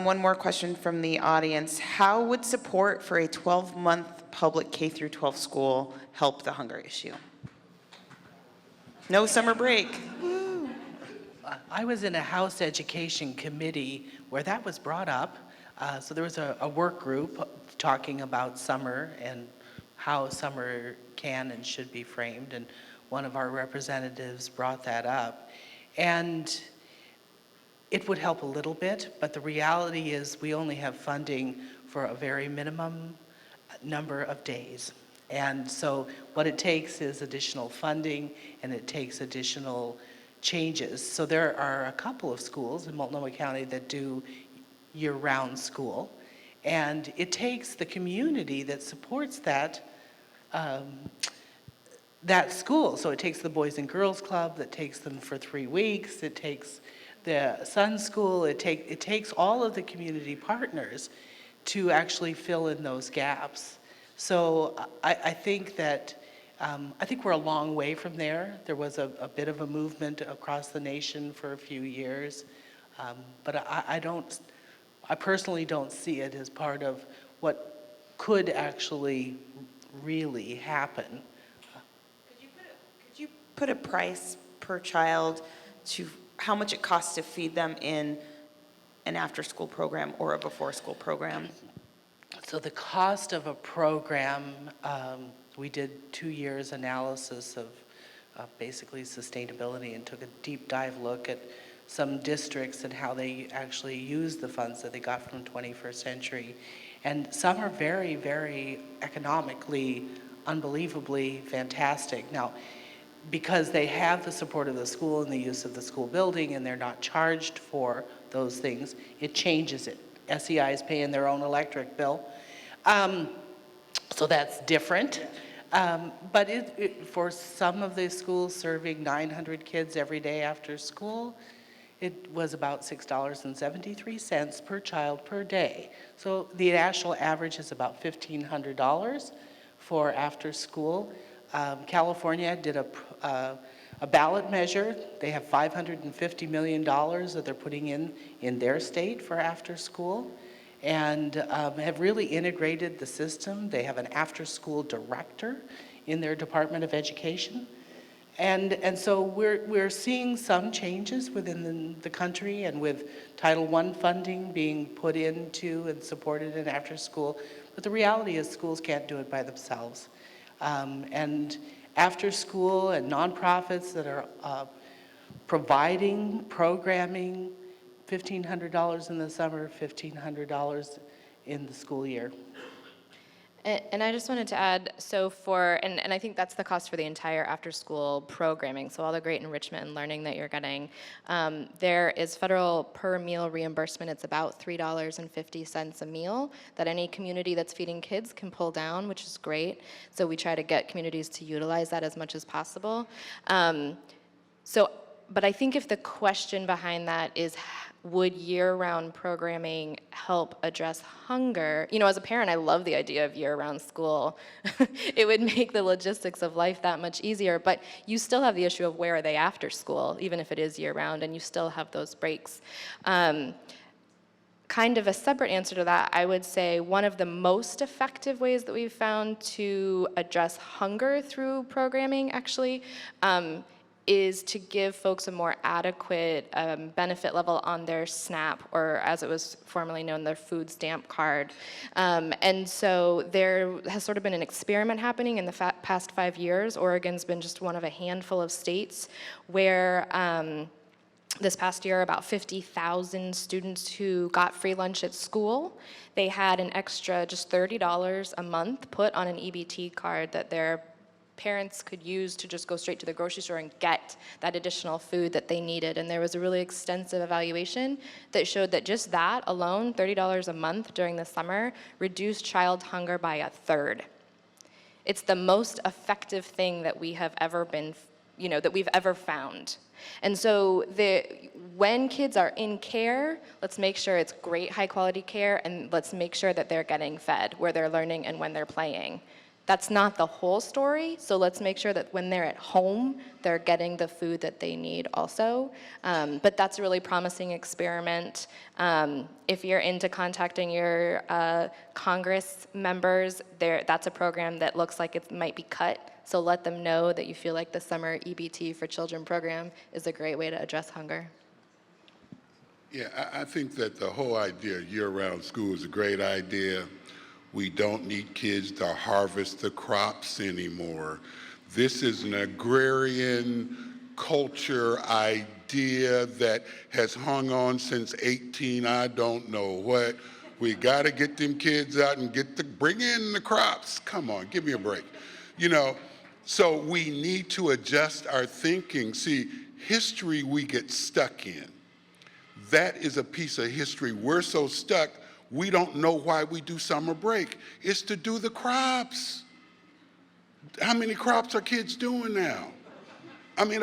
one more question from the audience. How would support for a 12-month public K-12 school help the hunger issue? No summer break. I was in a House Education Committee where that was brought up. So there was a work group talking about summer and how summer can and should be framed, and one of our representatives brought that up. And it would help a little bit, but the reality is we only have funding for a very minimum number of days. And so what it takes is additional funding, and it takes additional changes. So there are a couple of schools in Multnomah County that do year-round school, and it takes the community that supports that that school. So it takes the Boys and Girls Club that takes them for 3 weeks. It takes the Sun School. It takes all of the community partners to actually fill in those gaps. So I think that I think we're a long way from there. There was a bit of a movement across the nation for a few years, but I personally don't see it as part of what could actually really happen. Could you put a price per child to how much it costs to feed them in an after-school program or a before-school program? So the cost of a program, we did 2 years analysis of basically sustainability and took a deep dive look at some districts and how they actually use the funds that they got from 21st Century. And some are very, very economically, unbelievably fantastic. Now, because they have the support of the school and the use of the school building and they're not charged for those things, it changes it. SEI is paying their own electric bill. So that's different. But for some of the schools serving 900 kids every day after school, it was about $6.73 per child per day. So the national average is about $1,500 for after school. California did a ballot measure. They have $550 million that they're putting in their state for after school, and have really integrated the system. They have an after-school director in their Department of Education. And so we're seeing some changes within the country, and with Title I funding being put into and supported in after school. But the reality is schools can't do it by themselves. And after school and nonprofits that are providing programming, $1,500 in the summer, $1,500 in the school year. And I just wanted to add, so and I think that's the cost for the entire after-school programming, so all the great enrichment and learning that you're getting. There is federal per meal reimbursement. It's about $3.50 a meal that any community that's feeding kids can pull down, which is great. So we try to get communities to utilize that as much as possible. But I think if the question behind that is, would year-round programming help address hunger? You know, as a parent, I love the idea of year-round school. It would make the logistics of life that much easier, but you still have the issue of where are they after school, even if it is year-round, and you still have those breaks. Kind of a separate answer to that, I would say one of the most effective ways that we've found to address hunger through programming, actually, is to give folks a more adequate benefit level on their SNAP, or as it was formerly known, their food stamp card. And so there has sort of been an experiment happening in the past 5 years. Oregon's been just one of a handful of states where this past year, about 50,000 students who got free lunch at school, they had an extra just $30 a month put on an EBT card that their parents could use to just go straight to the grocery store and get that additional food that they needed. And there was a really extensive evaluation that showed that just that alone, $30 a month during the summer, reduced child hunger by a third. It's the most effective thing that we have ever been, that we've ever found. And so when kids are in care, let's make sure it's great, high quality care, and let's make sure that they're getting fed where they're learning and when they're playing. That's not the whole story, so let's make sure that when they're at home, they're getting the food that they need also. But that's a really promising experiment. If you're into contacting your Congress members, that's a program that looks like it might be cut, so let them know that you feel like the summer EBT for Children program is a great way to address hunger. Yeah, I think that the whole idea of year-round school is a great idea. We don't need kids to harvest the crops anymore. This is an agrarian culture idea that has hung on since 18, I don't know what. We got to get them kids out and bring in the crops. Come on, give me a break. So we need to adjust our thinking. See, history we get stuck in. That is a piece of history. We're so stuck, we don't know why we do summer break. It's to do the crops. How many crops are kids doing now? I mean,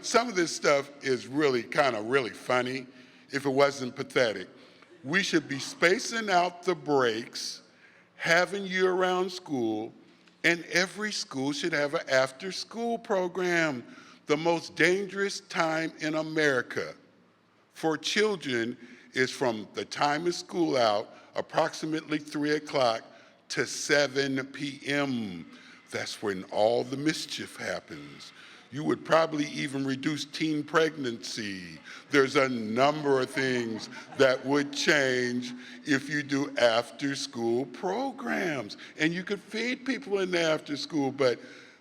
some of this stuff is really really funny if it wasn't pathetic. We should be spacing out the breaks, having year-round school, And every school should have an after-school program. The most dangerous time in America for children is from the time of school out, approximately 3 o'clock, to 7 p.m. That's when all the mischief happens. You would probably even reduce teen pregnancy. There's a number of things that would change if you do after-school programs. And you could feed people in the after-school, but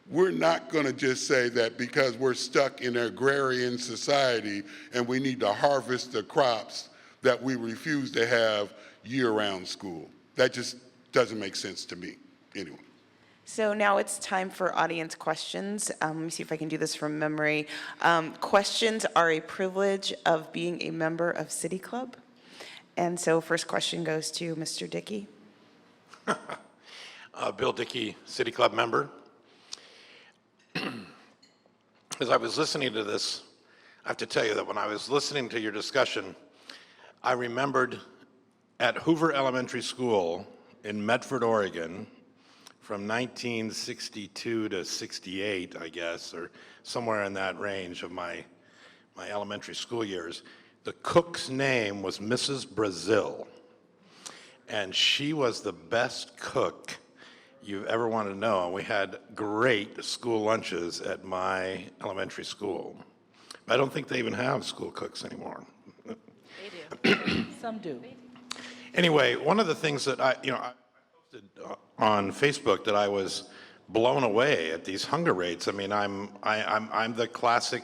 we're not going to just say that because we're stuck in an agrarian society and we need to harvest the crops that we refuse to have year-round school. That just doesn't make sense to me, anyway. So now it's time for audience questions. Let me see if I can do this from memory. Questions are a privilege of being a member of City Club. And so first question goes to Mr. Dickey. Bill Dickey, City Club member. As I was listening to this, I have to tell you that when I was listening to your discussion, I remembered at Hoover Elementary School in Medford, Oregon, from 1962 to 68, I guess, or somewhere in that range of my elementary school years, the cook's name was Mrs. Brazil. And she was the best cook you ever wanted to know. And we had great school lunches at my elementary school. I don't think they even have school cooks anymore. They do. Some do. Anyway, one of the things that I posted on Facebook that I was blown away at these hunger rates. I mean, I'm the classic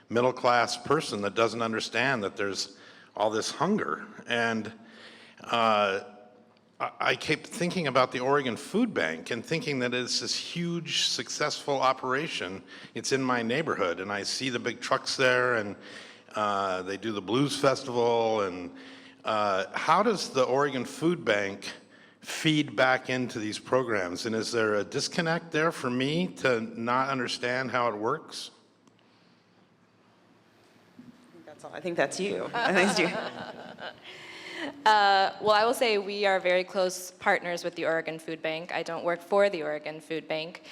middle-class person that doesn't understand that there's all this hunger. And I kept thinking about the Oregon Food Bank and thinking that it's this huge, successful operation. It's in my neighborhood, and I see the big trucks there, and they do the Blues Festival. And how does the Oregon Food Bank feed back into these programs? And is there a disconnect there for me to not understand how it works? I think that's you. I think it's you. Well, I will say we are very close partners with the Oregon Food Bank. I don't work for the Oregon Food Bank.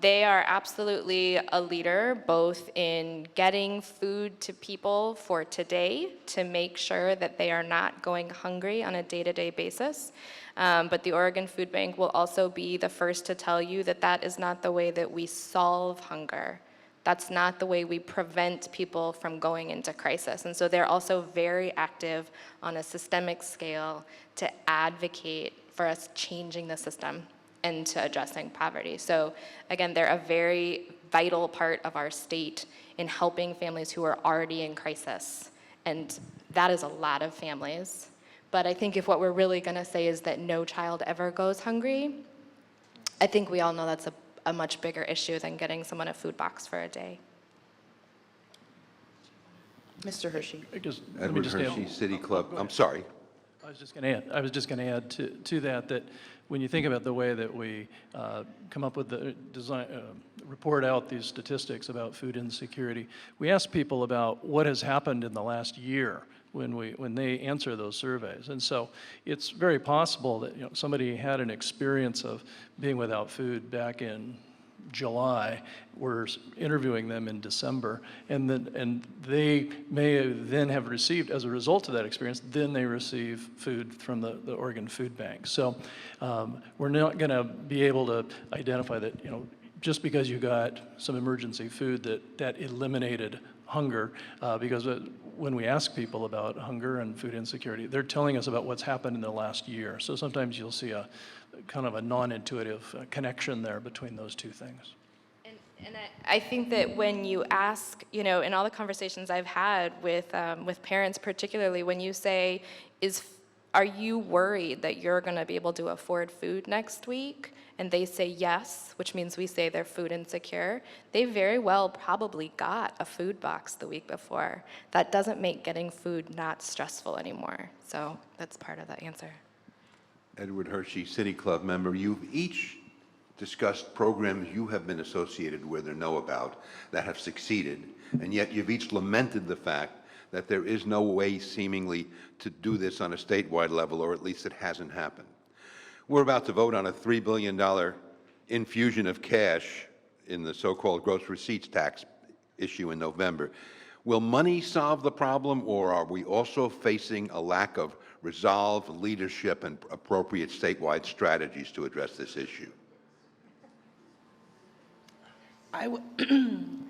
They are absolutely a leader both in getting food to people for today to make sure that they are not going hungry on a day-to-day basis. But the Oregon Food Bank will also be the first to tell you that that is not the way that we solve hunger. That's not the way we prevent people from going into crisis. And so they're also very active on a systemic scale to advocate for us changing the system and to addressing poverty. So again, they're a very vital part of our state in helping families who are already in crisis. And that is a lot of families. But I think if what we're really gonna say is that no child ever goes hungry, I think we all know that's a much bigger issue than getting someone a food box for a day. Mr. Hershey. Edward Hershey, City Club. I'm sorry. I was just going to add to that when you think about the way that we come up with the design, report out these statistics about food insecurity, we ask people about what has happened in the last year when they answer those surveys. And so it's very possible that somebody had an experience of being without food back in July. We're interviewing them in December, and they may then have received, as a result of that experience, then they receive food from the Oregon Food Bank. So we're not going to be able to identify that just because you got some emergency food that eliminated hunger, because when we ask people about hunger and food insecurity, they're telling us about what's happened in the last year. So sometimes you'll see a kind of a non-intuitive connection there between those two things. And I think that when you ask, in all the conversations I've had with parents, particularly when you say, are you worried that you're going to be able to afford food next week? And they say yes, which means we say they're food insecure. They very well probably got a food box the week before. That doesn't make getting food not stressful anymore. So that's part of the answer. Edward Hershey, City Club member. You've each discussed programs you have been associated with or know about that have succeeded, and yet you've each lamented the fact that there is no way seemingly to do this on a statewide level, or at least it hasn't happened. We're about to vote on a $3 billion infusion of cash in the so-called gross receipts tax issue in November. Will money solve the problem, or are we also facing a lack of resolve, leadership, and appropriate statewide strategies to address this issue?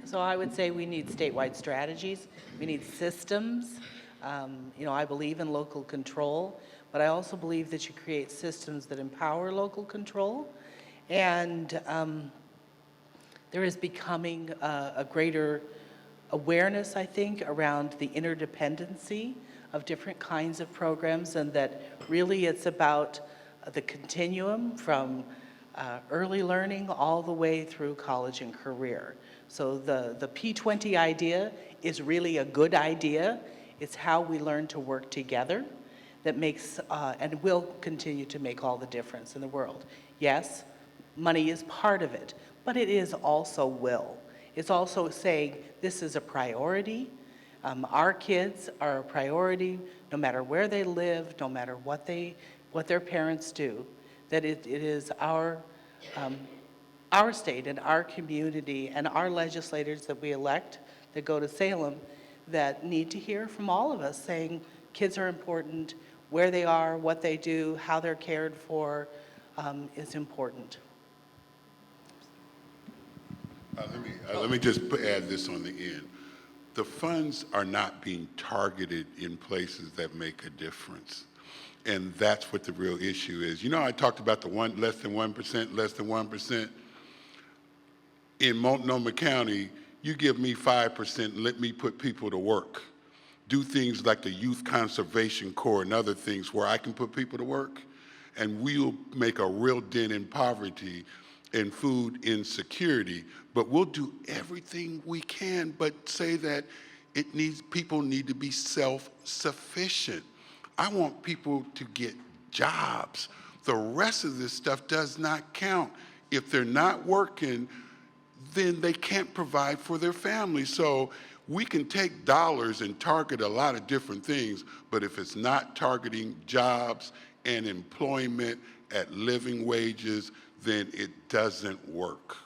So I would say we need statewide strategies. We need systems. I believe in local control, but I also believe that you create systems that empower local control. And there is becoming a greater awareness, I think, around the interdependency of different kinds of programs, and that really it's about the continuum from early learning all the way through college and career. So the P20 idea is really a good idea. It's how we learn to work together that makes, and will continue to make all the difference in the world. Yes, money is part of it, but it is also will. It's also saying this is a priority. Our kids are a priority no matter where they live, no matter what their parents do, that it is our state and our community and our legislators that we elect that go to Salem that need to hear from all of us saying kids are important, where they are, what they do, how they're cared for is important. Let me just add this on the end. The funds are not being targeted in places that make a difference. And that's what the real issue is. I talked about the less than 1%. In Multnomah County, you give me 5% and let me put people to work. Do things like the Youth Conservation Corps and other things where I can put people to work, and we'll make a real dent in poverty and food insecurity. But we'll do everything we can, but say that people need to be self-sufficient. I want people to get jobs. The rest of this stuff does not count. If they're not working, then they can't provide for their family. So we can take dollars and target a lot of different things, but if it's not targeting jobs and employment at living wages, then it doesn't work.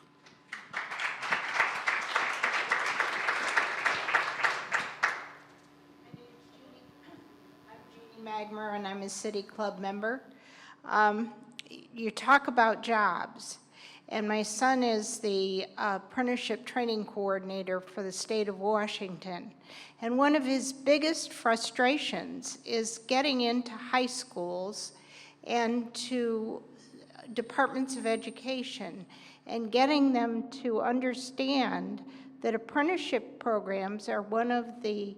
Magmer, and I'm a city club member. You talk about jobs, and my son is the apprenticeship training coordinator for the state of Washington. And one of his biggest frustrations is getting into high schools and to departments of education and getting them to understand that apprenticeship programs are one of the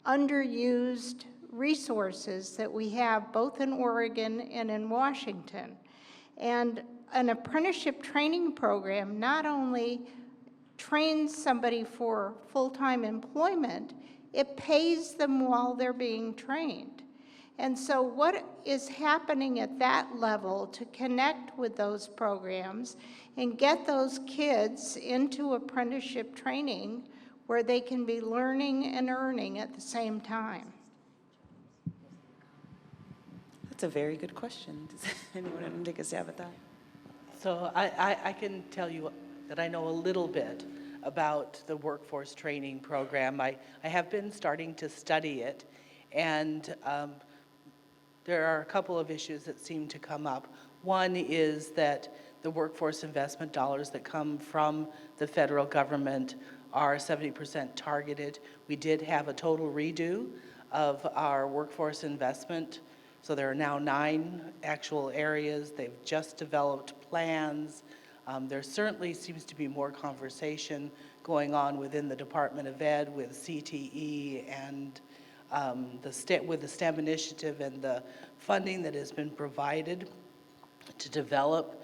underused resources that we have both in Oregon and in Washington. And an apprenticeship training program not only trains somebody for full-time employment, it pays them while they're being trained. And so what is happening at that level to connect with those programs and get those kids into apprenticeship training where they can be learning and earning at the same time? That's a very good question. Does anyone want to take a stab at that? So I can tell you that I know a little bit about the workforce training program. I have been starting to study it, and there are a couple of issues that seem to come up. One is that the workforce investment dollars that come from the federal government are 70% targeted. We did have a total redo of our workforce investment. So there are now 9 actual areas. They've just developed plans. There certainly seems to be more conversation going on within the Department of Ed with CTE and with the STEM initiative and the funding that has been provided to develop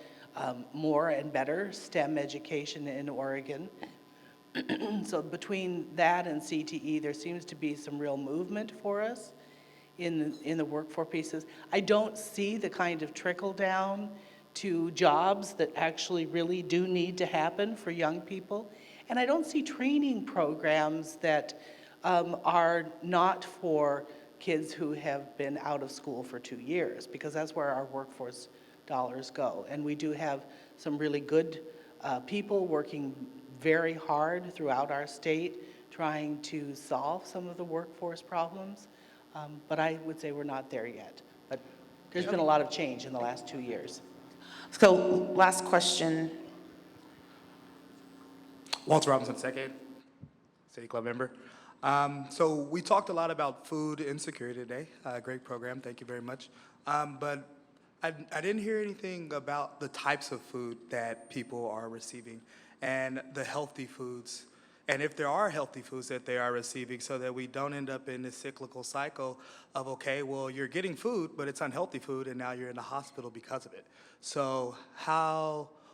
more and better STEM education in Oregon. So between that and CTE, there seems to be some real movement for us in the workforce pieces. I don't see the kind of trickle down to jobs that actually really do need to happen for young people. And I don't see training programs that are not for kids who have been out of school for 2 years, because that's where our workforce dollars go. And we do have some really good people working very hard throughout our state trying to solve some of the workforce problems. But I would say we're not there yet. But there's been a lot of change in the last 2 years. So last question. Walter Robinson, second, City Club member. So we talked a lot about food insecurity today. Great program, thank you very much. But I didn't hear anything about the types of food that people are receiving and the healthy foods, and if there are healthy foods that they are receiving, so that we don't end up in this cyclical cycle of, okay, well, you're getting food, but it's unhealthy food, and now you're in the hospital because of it. So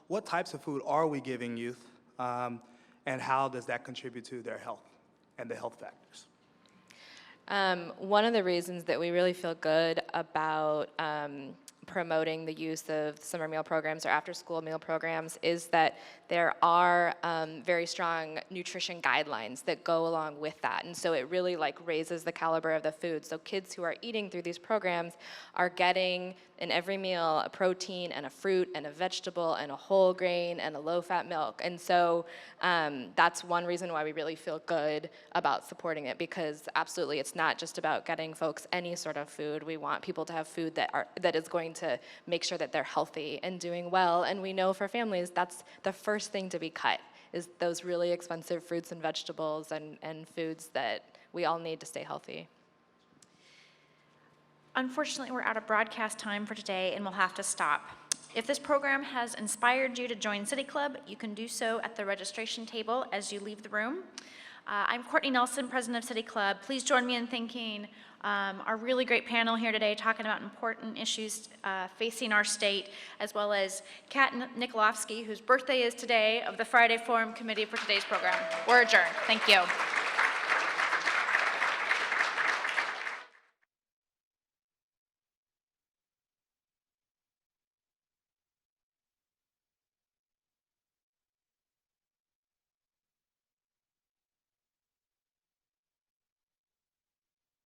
what types of food are we giving youth, and how does that contribute to their health and the health factors? One of the reasons that we really feel good about promoting the use of summer meal programs or after-school meal programs is that there are very strong nutrition guidelines that go along with that. And so it really raises the caliber of the food. So kids who are eating through these programs are getting in every meal a protein and a fruit and a vegetable and a whole grain and a low-fat milk. And so that's one reason why we really feel good about supporting it, because absolutely it's not just about getting folks any sort of food. We want people to have food that is going to make sure that they're healthy and doing well. And we know for families that's the first thing to be cut, is those really expensive fruits and vegetables and foods that we all need to stay healthy. Unfortunately, we're out of broadcast time for today and we'll have to stop. If this program has inspired you to join City Club, you can do so at the registration table as you leave the room. I'm Courtney Nelson, President of City Club. Please join me in thanking our really great panel here today, talking about important issues facing our state, as well as Kat Nikolofsky, whose birthday is today, of the Friday Forum Committee for today's program. We're adjourned. Thank you.